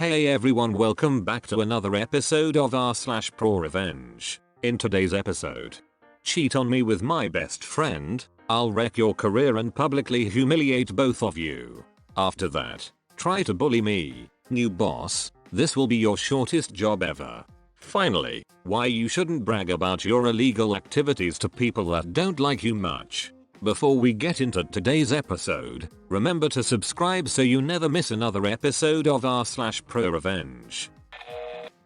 Hey everyone, welcome back to another episode of r/ProRevenge. In today's episode, cheat on me with my best friend, I'll wreck your career and publicly humiliate both of you. After that, try to bully me, new boss, this will be your shortest job ever. Finally, why you shouldn't brag about your illegal activities to people that don't like you much. Before we get into today's episode, remember to subscribe so you never miss another episode of r/ProRevenge.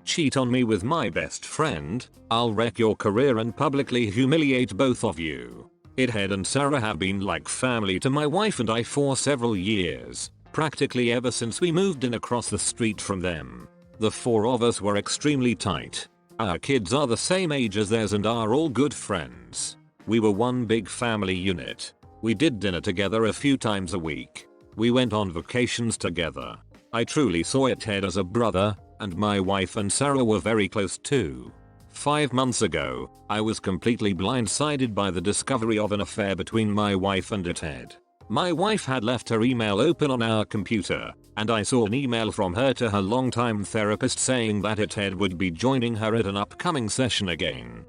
Cheat on me with my best friend, I'll wreck your career and publicly humiliate both of you. Ithead and Sarah have been like family to my wife and I for several years, practically ever since we moved in across the street from them. The four of us were extremely tight. Our kids are the same age as theirs and are all good friends. We were one big family unit. We did dinner together a few times a week. We went on vacations together. I truly saw Ithead as a brother, and my wife and Sarah were very close too. 5 months ago, I was completely blindsided by the discovery of an affair between my wife and Ithead. My wife had left her email open on our computer, and I saw an email from her to her longtime therapist saying that Ithead would be joining her at an upcoming session again.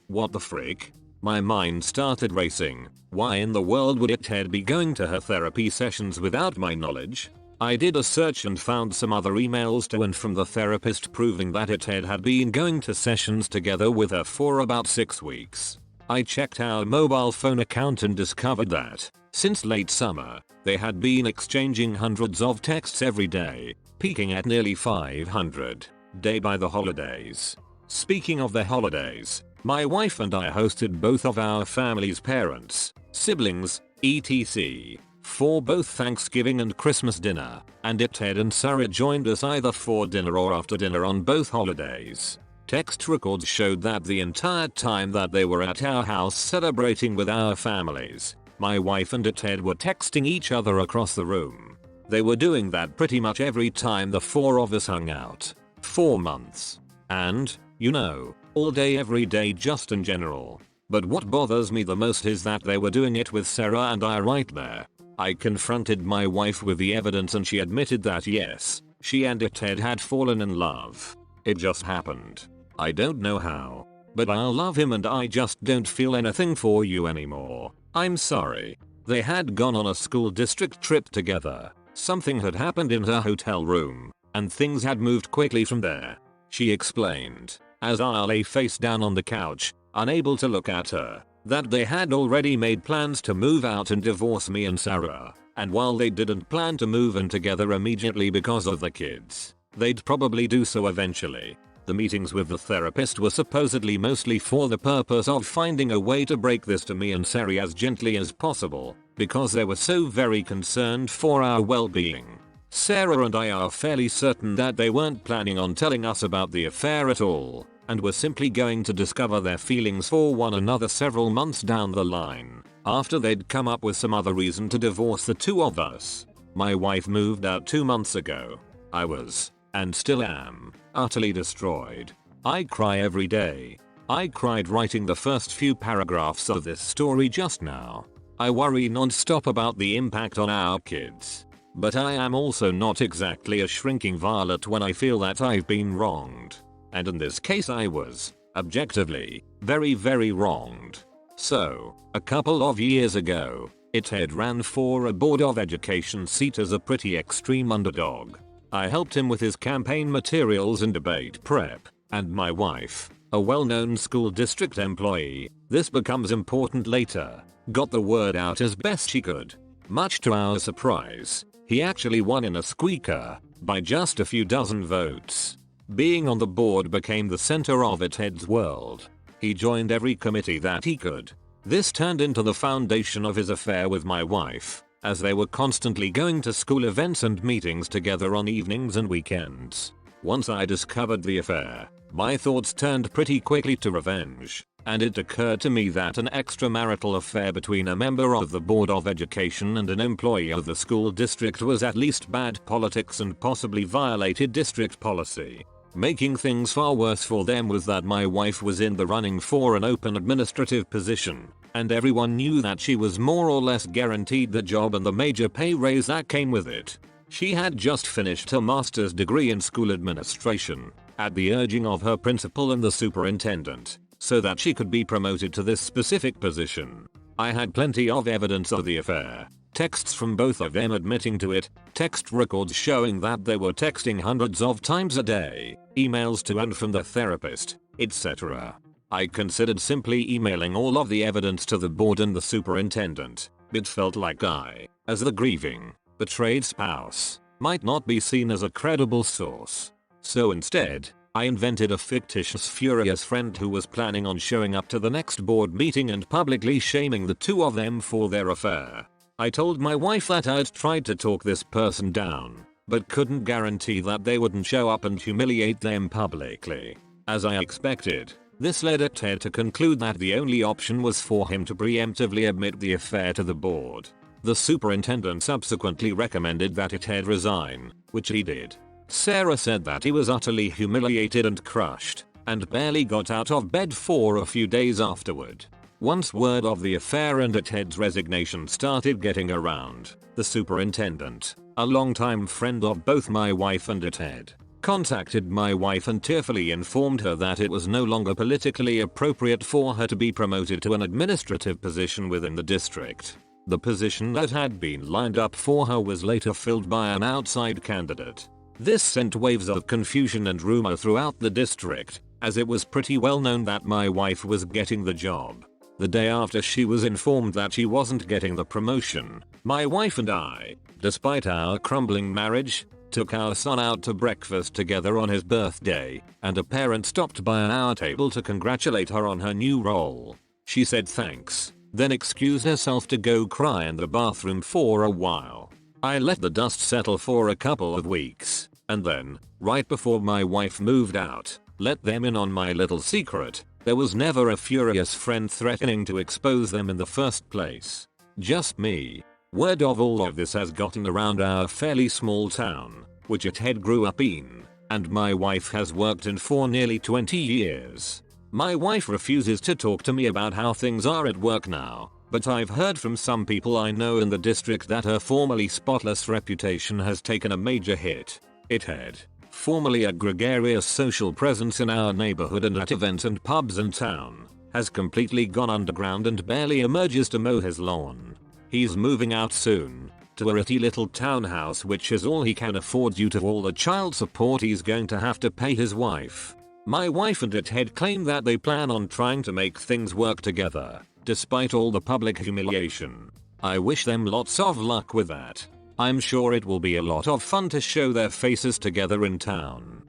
What the frick? My mind started racing. Why in the world would Ithead be going to her therapy sessions without my knowledge? I did a search and found some other emails to and from the therapist proving that Ithead had been going to sessions together with her for about 6 weeks. I checked our mobile phone account and discovered that, since late summer, they had been exchanging hundreds of texts every day, peaking at nearly 500 day by the holidays. Speaking of the holidays, my wife and I hosted both of our family's parents, siblings, etc. for both Thanksgiving and Christmas dinner, and Ithead and Sarah joined us either for dinner or after dinner on both holidays. Text records showed that the entire time that they were at our house celebrating with our families, my wife and Ithead were texting each other across the room. They were doing that pretty much every time the four of us hung out. 4 months. And, you know, all day every day just in general. But what bothers me the most is that they were doing it with Sarah and I right there. I confronted my wife with the evidence and she admitted that yes, she and Ithead had fallen in love. It just happened. I don't know how. But I'll love him and I just don't feel anything for you anymore. I'm sorry. They had gone on a school district trip together. Something had happened in her hotel room, and things had moved quickly from there. She explained, as I lay face down on the couch, unable to look at her, that they had already made plans to move out and divorce me and Sarah, and while they didn't plan to move in together immediately because of the kids, they'd probably do so eventually. The meetings with the therapist were supposedly mostly for the purpose of finding a way to break this to me and Sarah as gently as possible, because they were so very concerned for our well-being. Sarah and I are fairly certain that they weren't planning on telling us about the affair at all, and were simply going to discover their feelings for one another several months down the line, after they'd come up with some other reason to divorce the two of us. My wife moved out 2 months ago. I was, and still am, utterly destroyed. I cry every day. I cried writing the first few paragraphs of this story just now. I worry non-stop about the impact on our kids. But I am also not exactly a shrinking violet when I feel that I've been wronged. And in this case I was, objectively, very wronged. So, a couple of years ago, Ithead ran for a Board of Education seat as a pretty extreme underdog. I helped him with his campaign materials and debate prep, and my wife, a well-known school district employee, this becomes important later, got the word out as best she could. Much to our surprise, he actually won in a squeaker, by just a few dozen votes. Being on the board became the center of Ithead's world. He joined every committee that he could. This turned into the foundation of his affair with my wife, as they were constantly going to school events and meetings together on evenings and weekends. Once I discovered the affair, my thoughts turned pretty quickly to revenge, and it occurred to me that an extramarital affair between a member of the Board of Education and an employee of the school district was at least bad politics and possibly violated district policy. Making things far worse for them was that my wife was in the running for an open administrative position, and everyone knew that she was more or less guaranteed the job and the major pay raise that came with it. She had just finished her master's degree in school administration, at the urging of her principal and the superintendent, so that she could be promoted to this specific position. I had plenty of evidence of the affair. Texts from both of them admitting to it, text records showing that they were texting hundreds of times a day, emails to and from the therapist, etc. I considered simply emailing all of the evidence to the board and the superintendent. It felt like I, as the grieving, betrayed spouse, might not be seen as a credible source. So instead, I invented a fictitious furious friend who was planning on showing up to the next board meeting and publicly shaming the two of them for their affair. I told my wife that I'd tried to talk this person down, but couldn't guarantee that they wouldn't show up and humiliate them publicly. As I expected, this led Ted to conclude that the only option was for him to preemptively admit the affair to the board. The superintendent subsequently recommended that Ted resign, which he did. Sarah said that he was utterly humiliated and crushed, and barely got out of bed for a few days afterward. Once word of the affair and Ted's resignation started getting around, the superintendent, a longtime friend of both my wife and Ted, contacted my wife and tearfully informed her that it was no longer politically appropriate for her to be promoted to an administrative position within the district. The position that had been lined up for her was later filled by an outside candidate. This sent waves of confusion and rumor throughout the district, as it was pretty well known that my wife was getting the job. The day after she was informed that she wasn't getting the promotion, my wife and I, despite our crumbling marriage, took our son out to breakfast together on his birthday, and a parent stopped by our table to congratulate her on her new role. She said thanks, then excused herself to go cry in the bathroom for a while. I let the dust settle for a couple of weeks, and then, right before my wife moved out, let them in on my little secret. There was never a furious friend threatening to expose them in the first place. Just me. Word of all of this has gotten around our fairly small town, which Ted grew up in, and my wife has worked in for nearly 20 years. My wife refuses to talk to me about how things are at work now, but I've heard from some people I know in the district that her formerly spotless reputation has taken a major hit. Ted, formerly a gregarious social presence in our neighborhood and at events and pubs in town, has completely gone underground and barely emerges to mow his lawn. He's moving out soon, to a ratty little townhouse which is all he can afford due to all the child support he's going to have to pay his wife. My wife and Ted claim that they plan on trying to make things work together, despite all the public humiliation. I wish them lots of luck with that. I'm sure it will be a lot of fun to show their faces together in town.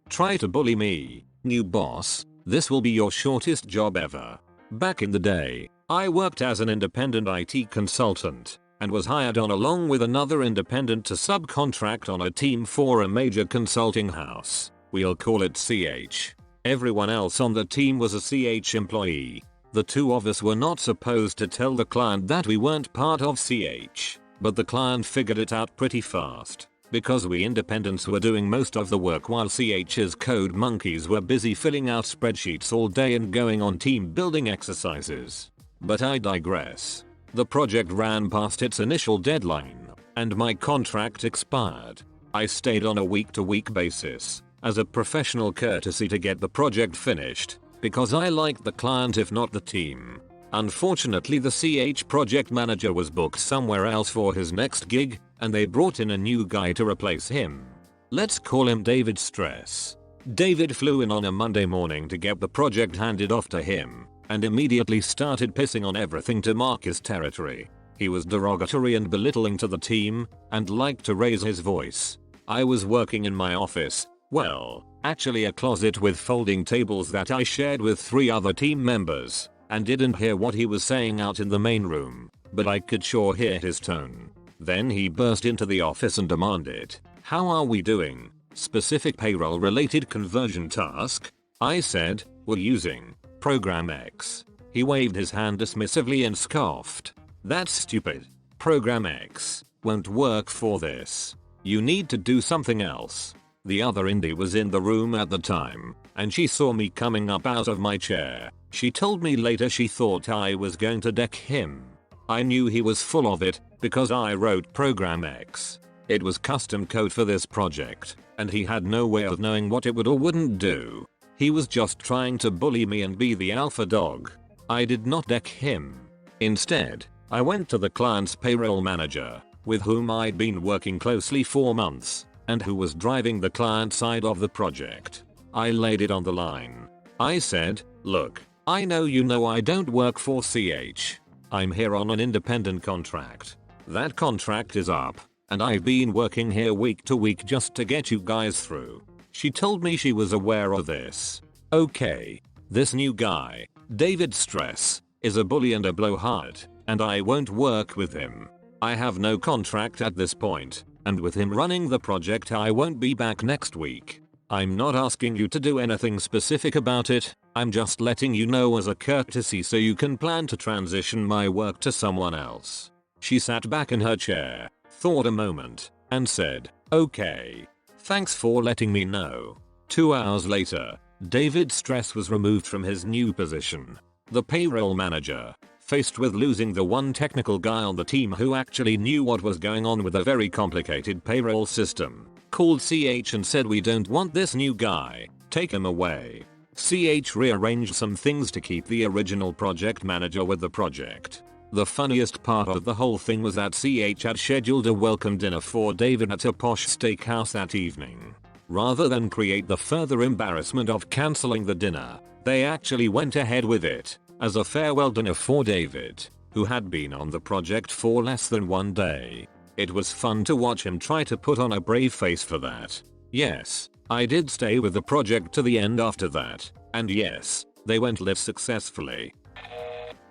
Try to bully me, new boss. This will be your shortest job ever. Back in the day, I worked as an independent IT consultant and was hired on along with another independent to subcontract on a team for a major consulting house. We'll call it CH. Everyone else on the team was a CH employee. The two of us were not supposed to tell the client that we weren't part of CH. But the client figured it out pretty fast, because we independents were doing most of the work while CH's code monkeys were busy filling out spreadsheets all day and going on team building exercises. But I digress. The project ran past its initial deadline, and my contract expired. I stayed on a week-to-week basis, as a professional courtesy to get the project finished, because I liked the client if not the team. Unfortunately, the CH project manager was booked somewhere else for his next gig, and they brought in a new guy to replace him. Let's call him David Stress. David flew in on a Monday morning to get the project handed off to him, and immediately started pissing on everything to mark his territory. He was derogatory and belittling to the team, and liked to raise his voice. I was working in my office, well, actually a closet with folding tables that I shared with 3 other team members, and didn't hear what he was saying out in the main room, but I could sure hear his tone. Then he burst into the office and demanded, "How are we doing? Specific payroll related conversion task?" I said, "We're using Program X." He waved his hand dismissively and scoffed. "That's stupid. Program X won't work for this. You need to do something else." The other indie was in the room at the time, and she saw me coming up out of my chair. She told me later she thought I was going to deck him. I knew he was full of it, because I wrote Program X. It was custom code for this project, and he had no way of knowing what it would or wouldn't do. He was just trying to bully me and be the alpha dog. I did not deck him. Instead, I went to the client's payroll manager, with whom I'd been working closely for months, and who was driving the client side of the project. I laid it on the line. I said, "Look, I know you know I don't work for CH. I'm here on an independent contract. That contract is up, and I've been working here week to week just to get you guys through." She told me she was aware of this. Okay. This new guy, David Stress, is a bully and a blowhard, and I won't work with him. I have no contract at this point, and with him running the project I won't be back next week. I'm not asking you to do anything specific about it, I'm just letting you know as a courtesy so you can plan to transition my work to someone else. She sat back in her chair, thought a moment, and said, "Okay. Thanks for letting me know." 2 hours later, David Stress was removed from his new position. The payroll manager, faced with losing the one technical guy on the team who actually knew what was going on with a very complicated payroll system, called CH and said, "We don't want this new guy, take him away." CH rearranged some things to keep the original project manager with the project. The funniest part of the whole thing was that CH had scheduled a welcome dinner for David at a posh steakhouse that evening. Rather than create the further embarrassment of cancelling the dinner, they actually went ahead with it, as a farewell dinner for David, who had been on the project for less than 1 day. It was fun to watch him try to put on a brave face for that. Yes, I did stay with the project to the end after that, and yes, they went live successfully.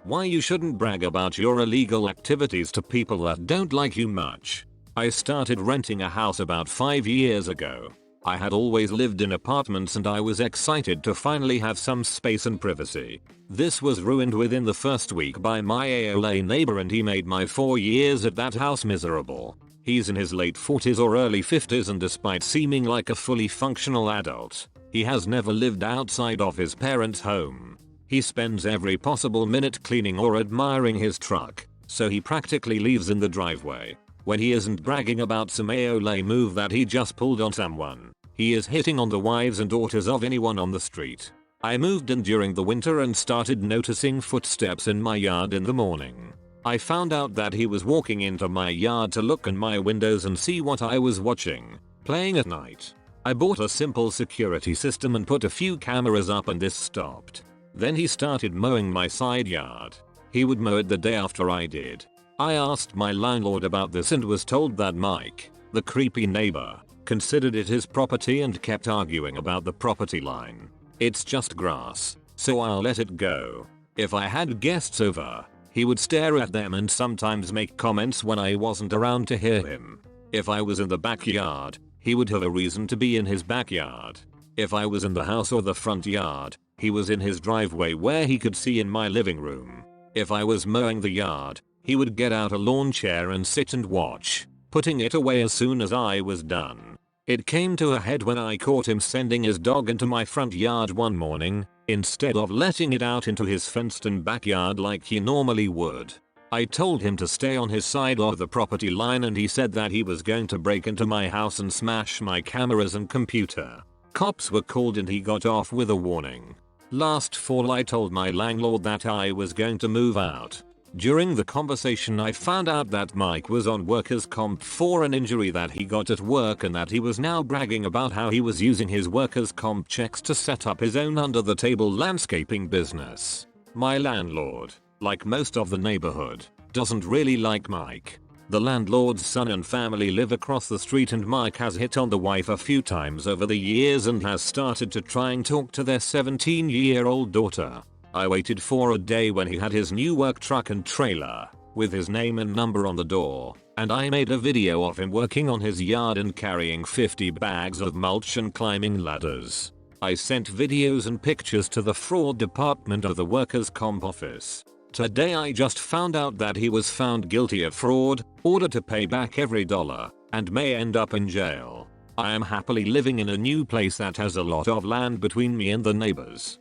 Why you shouldn't brag about your illegal activities to people that don't like you much. I started renting a house about 5 years ago. I had always lived in apartments and I was excited to finally have some space and privacy. This was ruined within the first week by my AOA neighbor, and he made my 4 years at that house miserable. He's in his late 40s or early 50s, and despite seeming like a fully functional adult, he has never lived outside of his parents' home. He spends every possible minute cleaning or admiring his truck, so he practically leaves in the driveway. When he isn't bragging about some AOA move that he just pulled on someone, he is hitting on the wives and daughters of anyone on the street. I moved in during the winter and started noticing footsteps in my yard in the morning. I found out that he was walking into my yard to look in my windows and see what I was watching, playing at night. I bought a simple security system and put a few cameras up, and this stopped. Then he started mowing my side yard. He would mow it the day after I did. I asked my landlord about this and was told that Mike, the creepy neighbor, considered it his property and kept arguing about the property line. It's just grass, so I'll let it go. If I had guests over, he would stare at them and sometimes make comments when I wasn't around to hear him. If I was in the backyard, he would have a reason to be in his backyard. If I was in the house or the front yard, he was in his driveway where he could see in my living room. If I was mowing the yard, he would get out a lawn chair and sit and watch, putting it away as soon as I was done. It came to a head when I caught him sending his dog into my front yard one morning, instead of letting it out into his fenced-in backyard like he normally would. I told him to stay on his side of the property line, and he said that he was going to break into my house and smash my cameras and computer. Cops were called and he got off with a warning. Last fall I told my landlord that I was going to move out. During the conversation I found out that Mike was on workers' comp for an injury that he got at work, and that he was now bragging about how he was using his workers' comp checks to set up his own under-the-table landscaping business. My landlord, like most of the neighborhood, doesn't really like Mike. The landlord's son and family live across the street, and Mike has hit on the wife a few times over the years and has started to try and talk to their 17-year-old daughter. I waited for a day when he had his new work truck and trailer, with his name and number on the door, and I made a video of him working on his yard and carrying 50 bags of mulch and climbing ladders. I sent videos and pictures to the fraud department of the workers' comp office. Today I just found out that he was found guilty of fraud, ordered to pay back every dollar, and may end up in jail. I am happily living in a new place that has a lot of land between me and the neighbors.